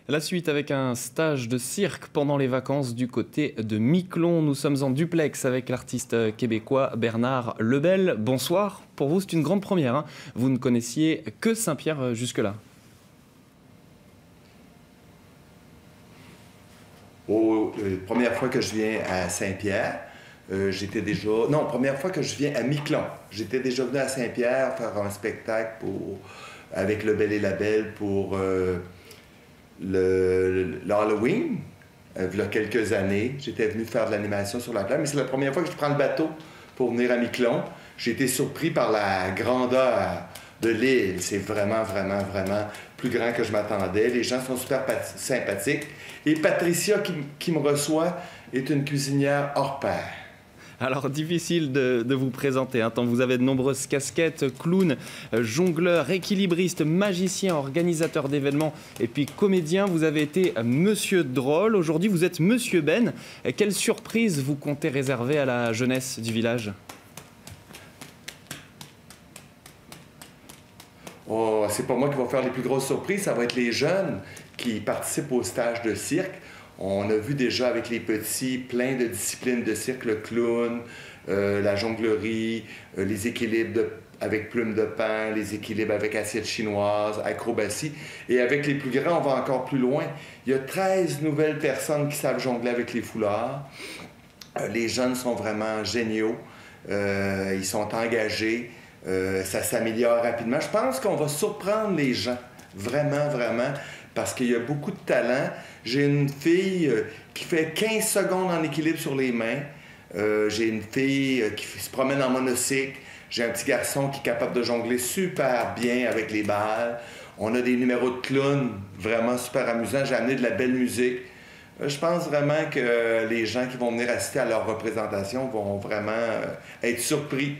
La suite avec un stage de cirque pendant les vacances du côté de Miquelon. Nous sommes en duplex avec l'artiste québécois Bernard Lebel. Bonsoir. Pour vous, c'est une grande première, hein. Vous ne connaissiez que Saint-Pierre jusque-là. Première fois que je viens à Saint-Pierre, j'étais déjà... Non, première fois que je viens à Miquelon. J'étais déjà venu à Saint-Pierre faire un spectacle avec Lebel et la Belle pour l'Halloween. Il y a quelques années, j'étais venu faire de l'animation sur la plage, mais c'est la première fois que je prends le bateau pour venir à Miquelon. J'ai été surpris par la grandeur de l'île. C'est vraiment, vraiment, vraiment plus grand que je m'attendais. Les gens sont super sympathiques. Et Patricia, qui me reçoit, est une cuisinière hors pair. Alors, difficile de vous présenter, hein, tant vous avez de nombreuses casquettes, clown, jongleur, équilibriste, magicien, organisateur d'événements et puis comédien. Vous avez été Monsieur Drôle, aujourd'hui vous êtes Monsieur Ben. Quelle surprise vous comptez réserver à la jeunesse du village ? Oh, c'est pas moi qui va faire les plus grosses surprises, ça va être les jeunes qui participent au stage de cirque. On a vu déjà avec les petits plein de disciplines de cirque, le clown, la jonglerie, les équilibres avec plumes de pain, les équilibres avec assiette chinoise, acrobatie. Et avec les plus grands, on va encore plus loin. Il y a 13 nouvelles personnes qui savent jongler avec les foulards. Les jeunes sont vraiment géniaux. Ils sont engagés. Ça s'améliore rapidement. Je pense qu'on va surprendre les gens, vraiment, vraiment, parce qu'il y a beaucoup de talent. J'ai une fille qui fait 15 secondes en équilibre sur les mains. J'ai une fille qui se promène en monocycle. J'ai un petit garçon qui est capable de jongler super bien avec les balles. On a des numéros de clown vraiment super amusants. J'ai amené de la belle musique. Je pense vraiment que les gens qui vont venir assister à leur représentation vont vraiment être surpris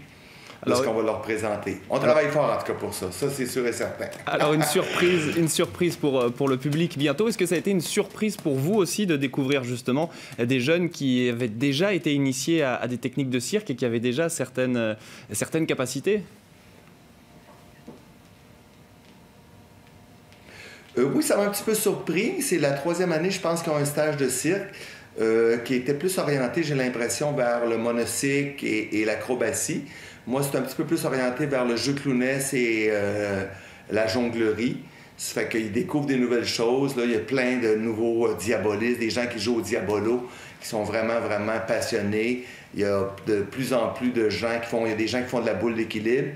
de ce qu'on va leur présenter. On travaille fort en tout cas pour ça, c'est sûr et certain. Alors une surprise pour le public bientôt. Est-ce que ça a été une surprise pour vous aussi de découvrir justement des jeunes qui avaient déjà été initiés à des techniques de cirque et qui avaient déjà certaines capacités ? Oui, ça m'a un petit peu surpris. C'est la 3e année, je pense, qu'ils ont un stage de cirque qui était plus orienté, j'ai l'impression, vers le monocycle et l'acrobatie. Moi, c'est un petit peu plus orienté vers le jeu clownesse et la jonglerie. Ça fait qu'ils découvrent des nouvelles choses. Là, il y a plein de nouveaux diabolistes, des gens qui jouent au diabolo, qui sont vraiment, vraiment passionnés. Il y a de plus en plus de gens il y a des gens qui font de la boule d'équilibre.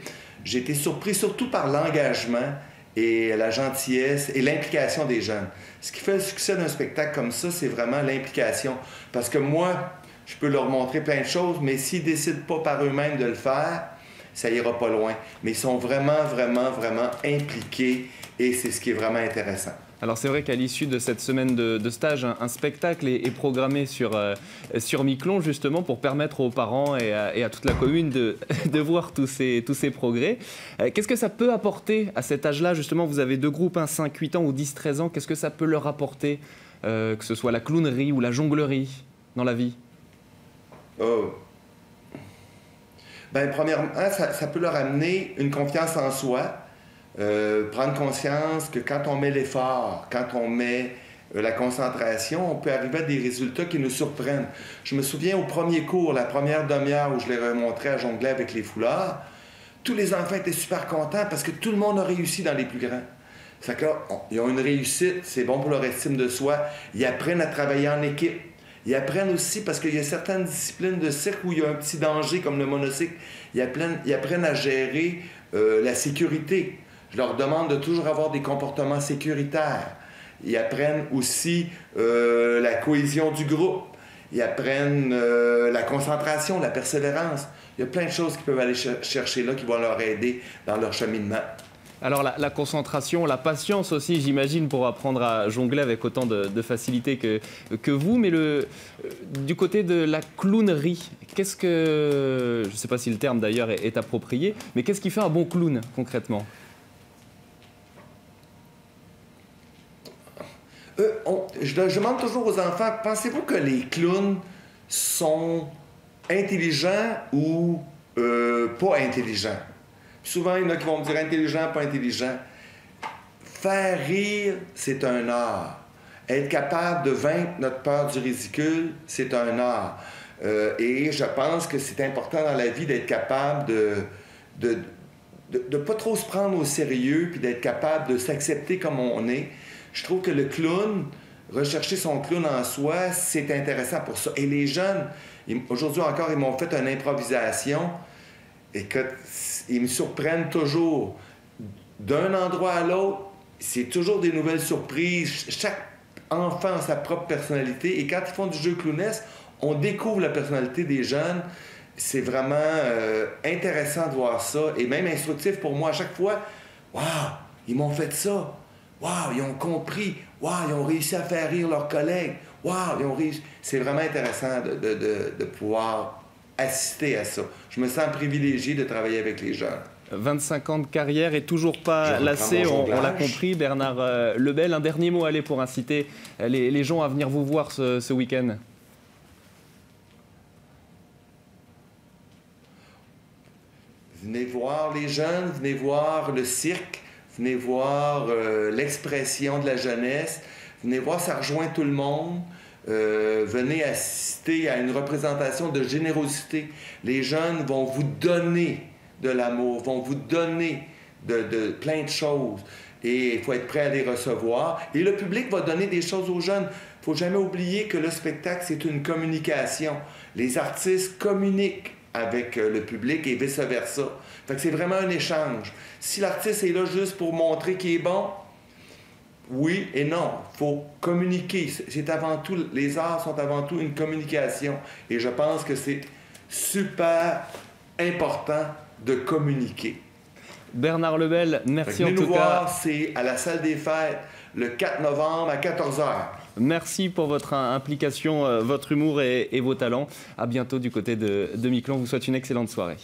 J'ai été surpris surtout par l'engagement et la gentillesse et l'implication des jeunes. Ce qui fait le succès d'un spectacle comme ça, c'est vraiment l'implication. Parce que moi, je peux leur montrer plein de choses, mais s'ils ne décident pas par eux-mêmes de le faire, ça ira pas loin. Mais ils sont vraiment, vraiment, vraiment impliqués et c'est ce qui est vraiment intéressant. Alors c'est vrai qu'à l'issue de cette semaine de stage, un spectacle est programmé sur Miquelon justement pour permettre aux parents et à toute la commune de voir tous ces progrès. Qu'est-ce que ça peut apporter à cet âge-là? Justement, vous avez deux groupes, 5, 8 ans ou 10, 13 ans. Qu'est-ce que ça peut leur apporter, que ce soit la clownerie ou la jonglerie dans la vie? Bien, premièrement, ça peut leur amener une confiance en soi. Prendre conscience que quand on met l'effort, quand on met la concentration, on peut arriver à des résultats qui nous surprennent. Je me souviens au premier cours, la première demi-heure où je les remontrais à jongler avec les foulards, tous les enfants étaient super contents parce que tout le monde a réussi dans les plus grands. Ça fait que là, ils ont une réussite, c'est bon pour leur estime de soi. Ils apprennent à travailler en équipe. Ils apprennent aussi, parce qu'il y a certaines disciplines de cirque où il y a un petit danger, comme le monocycle, ils apprennent à gérer la sécurité. Je leur demande de toujours avoir des comportements sécuritaires. Ils apprennent aussi la cohésion du groupe. Ils apprennent la concentration, la persévérance. Il y a plein de choses qu'ils peuvent aller chercher là qui vont leur aider dans leur cheminement. Alors la concentration, la patience aussi, j'imagine, pour apprendre à jongler avec autant de facilité que vous. Mais du côté de la clownerie, qu'est-ce que... Je ne sais pas si le terme d'ailleurs est approprié, mais qu'est-ce qui fait un bon clown concrètement? Je demande toujours aux enfants, pensez-vous que les clowns sont intelligents ou pas intelligents? Souvent, il y en a qui vont me dire intelligent, pas intelligent. Faire rire, c'est un art. Être capable de vaincre notre peur du ridicule, c'est un art. Et je pense que c'est important dans la vie d'être capable de ne pas trop se prendre au sérieux, puis d'être capable de s'accepter comme on est. Je trouve que le clown, rechercher son clown en soi, c'est intéressant pour ça. Et les jeunes, aujourd'hui encore, ils m'ont fait une improvisation. Écoute, ils me surprennent toujours. D'un endroit à l'autre, c'est toujours des nouvelles surprises. Chaque enfant a sa propre personnalité. Et quand ils font du jeu clownesque, on découvre la personnalité des jeunes. C'est vraiment intéressant de voir ça. Et même instructif pour moi. À chaque fois, « Wow, ils m'ont fait ça! Wow, ils ont compris! Wow, ils ont réussi à faire rire leurs collègues! Wow, ils ont réussi! » C'est vraiment intéressant de pouvoir assister à ça. Je me sens privilégié de travailler avec les jeunes. 25 ans de carrière et toujours pas lassé, on l'a compris. Bernard Lebel, un dernier mot pour inciter les gens à venir vous voir ce week-end. Venez voir les jeunes, venez voir le cirque, venez voir l'expression de la jeunesse, venez voir, ça rejoint tout le monde. Venez assister à une représentation de générosité. Les jeunes vont vous donner de l'amour, vont vous donner de plein de choses. Et il faut être prêt à les recevoir. Et le public va donner des choses aux jeunes. Il ne faut jamais oublier que le spectacle, c'est une communication. Les artistes communiquent avec le public et vice-versa. Fait que c'est vraiment un échange. Si l'artiste est là juste pour montrer qu'il est bon, oui et non. Il faut communiquer. C'est avant tout, les arts sont avant tout une communication. Et je pense que c'est super important de communiquer. Bernard Lebel, merci en tout cas. Venez nous voir, c'est à la Salle des Fêtes le 4 novembre à 14 h. Merci pour votre implication, votre humour et vos talents. À bientôt du côté de Miquelon. Je vous souhaite une excellente soirée.